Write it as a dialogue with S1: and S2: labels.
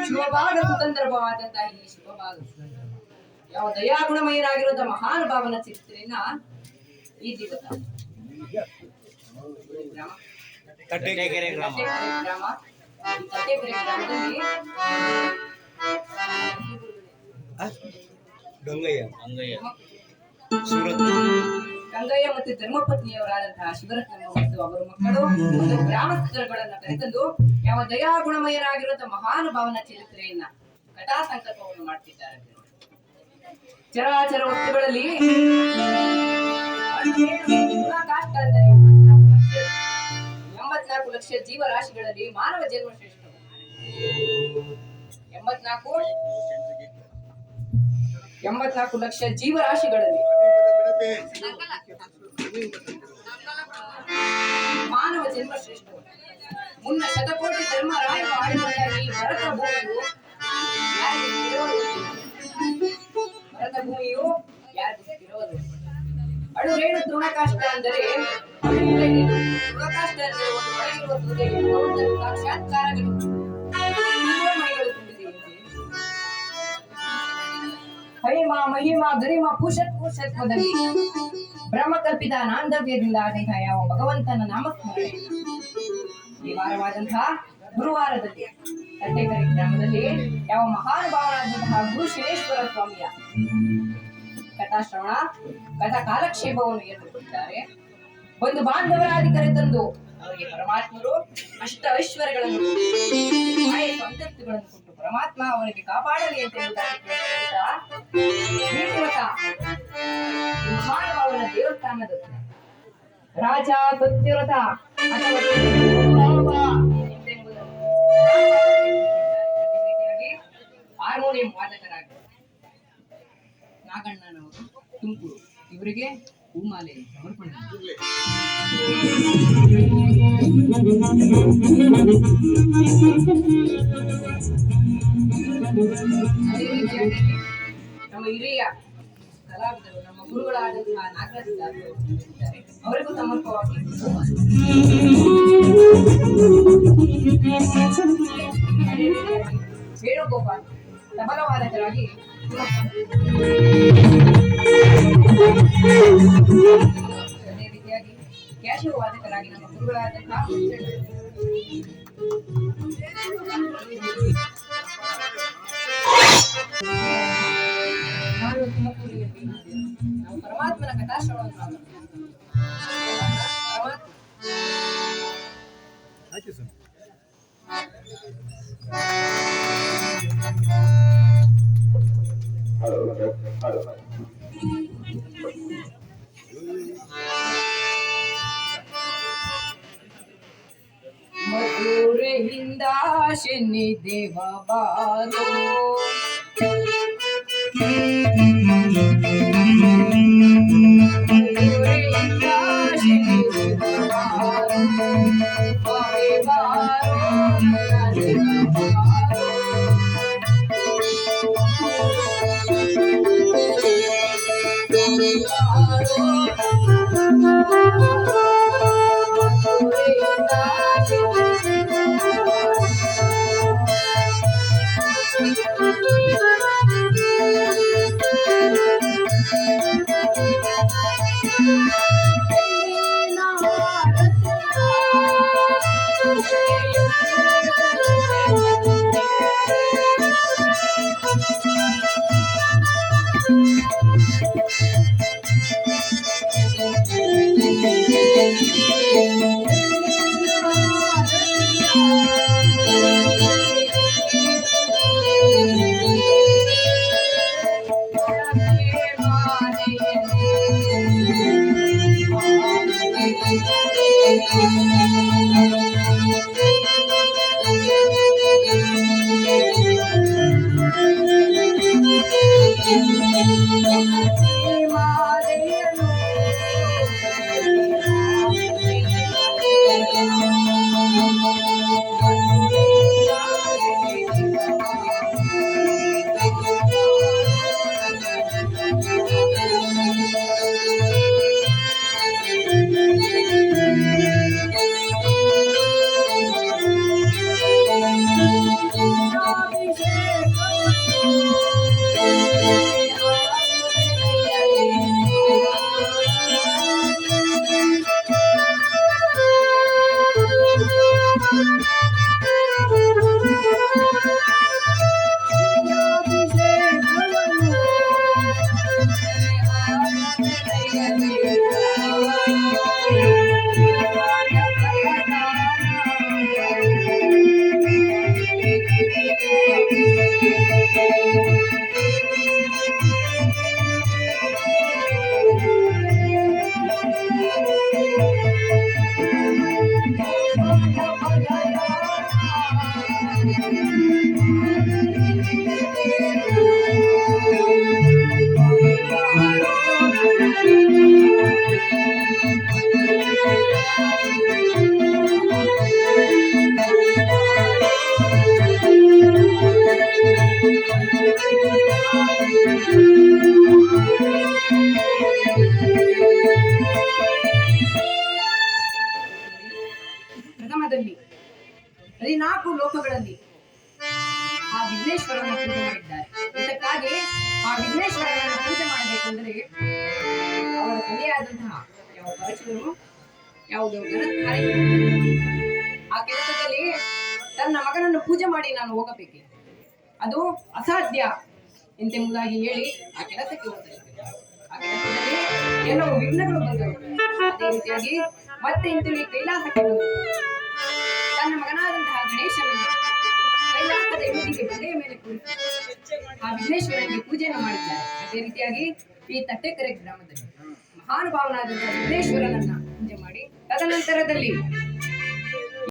S1: ಶಿವಭಾಗ ಸುತಂತ್ರವಾದಂತಹ ಈ ಶಿವಭಾಗ ಯಾವ ದಯಾಗುಣಮಯರಾಗಿರುವಂತಹ ಮಹಾನುಭಾವನ ಚರಿತ್ರೆಯನ್ನ ಈ ದಿವಸ ತಟ್ಟೆಕೆರೆ ಗ್ರಾಮದಲ್ಲಿ ಗಂಗಯ್ಯ ಮತ್ತು ಧರ್ಮಪತ್ನಿಯವರಾದಂತಹ ಶಿವರತ್ನ ಮತ್ತು ಅವರ ಮಕ್ಕಳು ಮತ್ತು ಗ್ರಾಮಸ್ಥರುಗಳನ್ನ ಕರೆತಂದು ಯಾವ ದಯಾಗುಣಮಯರಾಗಿರುವಂತಹ ಮಹಾನುಭಾವನ ಚರಿತ್ರೆಯನ್ನ ಕಥಾ ಸಂಕಲ್ಪವನ್ನು ಮಾಡ್ತಿದ್ದಾರೆ. ಚರಾಚರ ವಸ್ತುಗಳಲ್ಲಿ 84 ಲಕ್ಷ ಜೀವರಾಶಿಗಳಲ್ಲಿ ಮಾನವ ಜನ್ಮ ಶ್ರೇಷ್ಠ. 84 ಲಕ್ಷ ಜೀವರಾಶಿಗಳಲ್ಲಿ ಮಾನವ ಜನ್ಮ ಶ್ರೇಷ್ಠ. ಮುನ್ನ ಶತಕೋಟಿ ಧರ್ಮರಾಯರು ಆಳಿಕೊಂಡ ಈ ಭರತ ಭೂಮಿಯು ಯಾರಿಗಿರೋದು ಅಳುರೇಣು ತೃಣಕಾಷ್ಟ ಅಂದರೆ ತೃಣಕಾಷ್ಟ ಅಂದರೆ ಒಂದು ಒಳಗಿರುವ ಸಾಕ್ಷಾತ್ಕಾರಗಳು ಹೈಮಾ ಮಹಿಮಾ ಗರಿಮಾ ಪುರುಷತ್ವದಲ್ಲಿ ಬ್ರಹ್ಮಕಲ್ಪಿತ ನಾಂದವ್ಯದಿಂದ ಆದಂತಹ ಯಾವ ಭಗವಂತನ ನಾಮಸ್ಮರಣೆ ಈ ವಾರವಾದಂತಹ ಗುರುವಾರದಲ್ಲಿ ತಟ್ಟೆಕೆರೆ ಗ್ರಾಮದಲ್ಲಿ ಯಾವ ಮಹಾನುಭಾವನಾದಂತಹ ಗುರು ಶಿವೇಶ್ವರ ಸ್ವಾಮಿಯ ಕಥಾಶ್ರವಣ ಕಥಾ ಕಾಲಕ್ಷೇಪವನ್ನು ಏರ್ಪಡಿಸಿದ್ದಾರೆ. ಒಂದು ಬಾಂಧವರಾದಿ ಕರೆತಂದು ಅವರಿಗೆ ಪರಮಾತ್ಮರು ಅಷ್ಟ ಐಶ್ವರ್ಯಗಳನ್ನು ಸಂತಸ್ತುಗಳನ್ನು ಕೊಟ್ಟು ಪರಮಾತ್ಮ ಅವರಿಗೆ ಕಾಪಾಡಲಿ ಅಂತ ಮಹಾನುಭಾವನ ದೇವಸ್ಥಾನದ ರಾಜ ಸತ್ಯವ್ರತ ಹಾರ್ಮೋನಿಯಂ ವಾದಕರಾಗಿ ನಾಗಣ್ಣನವರು ತುಮಕೂರು ಇವರಿಗೆ ಹೂಮಾಲೆ ಸಮರ್ಪಣೆ. ನಮ್ಮ ಹಿರಿಯ ಕಲಾವಿದರು ನಮ್ಮ ಗುರುಗಳಾದಂತಹ ನಾಗರಾಜ ಅವರಿಗೂ ಸಮರ್ಪವಾಗಿ ವೇಣುಗೋಪಾಲ್ ತಬಲವಾದಕರಾಗಿ ಅದೇ ರೀತಿಯಾಗಿ ಕ್ಯಾಶಿಯೋ ವಾದಕರಾಗಿ ನಮ್ಮ ಗುರುಗಳಾದಂತಹ ನಾವು ಪರಮಾತ್ಮನ ಕಥಾಶ್ರವಣವನ್ನು ಮಧುರೆಯಿಂದ ಶನಿ ದೇವ ಬಾರೋ ಪ್ರಥಮದಲ್ಲಿ 14 ಲೋಕಗಳಲ್ಲಿ ಆ ವಿಘ್ನೇಶ್ವರನ ಪೂಜೆ ಮಾಡಿದ್ದಾರೆ. ಇದಕ್ಕಾಗಿ ಆ ವಿಘ್ನೇಶ್ವರನ ಪೂಜೆ ಮಾಡಬೇಕೆಂದರೆ ಅವರ ತಂದೆಯಾದಂತಹ ಯಾವ ಪರಶುರನು ಯಾವುದೋ ಆ ಕೆಲಸದಲ್ಲಿ ತನ್ನ ಮಗನನ್ನು ಪೂಜೆ ಮಾಡಿ ನಾನು ಹೋಗಬೇಕೆ, ಅದು ಅಸಾಧ್ಯ ಎಂತೆಂಬುದಾಗಿ ಹೇಳಿ ಆ ಕೆಲಸಕ್ಕೆ ಹೋದರು. ಆ ಕೆಲಸದಲ್ಲಿ ಕೆಲವು ವಿಘ್ನಗಳು ಬಂದವು. ಅದೇ ರೀತಿಯಾಗಿ ಮತ್ತೆ ಇಂತಲ್ಲಿ ಕೈಲಾಸಕ್ಕೆ ಬಂದರು. ತನ್ನ ಮಗನಾದಂತಹ ಗಣೇಶನನ್ನು ಕೈಲಾಸದ ಎದುರಿಗೆ ಬಂಡೆಯ ಮೇಲೆ ಕುಳಿತು ಆ ವಿಘ್ನೇಶ್ವರನಿಗೆ ಪೂಜೆಯನ್ನು ಮಾಡಿದ್ದಾರೆ. ಅದೇ ರೀತಿಯಾಗಿ ಈ ತಟ್ಟೆಕೆರೆ ಗ್ರಾಮದಲ್ಲಿ ಮಹಾನುಭಾವನಾದಂತಹ ವಿಘ್ನೇಶ್ವರನನ್ನ ಪೂಜೆ ಮಾಡಿ ತದನಂತರದಲ್ಲಿ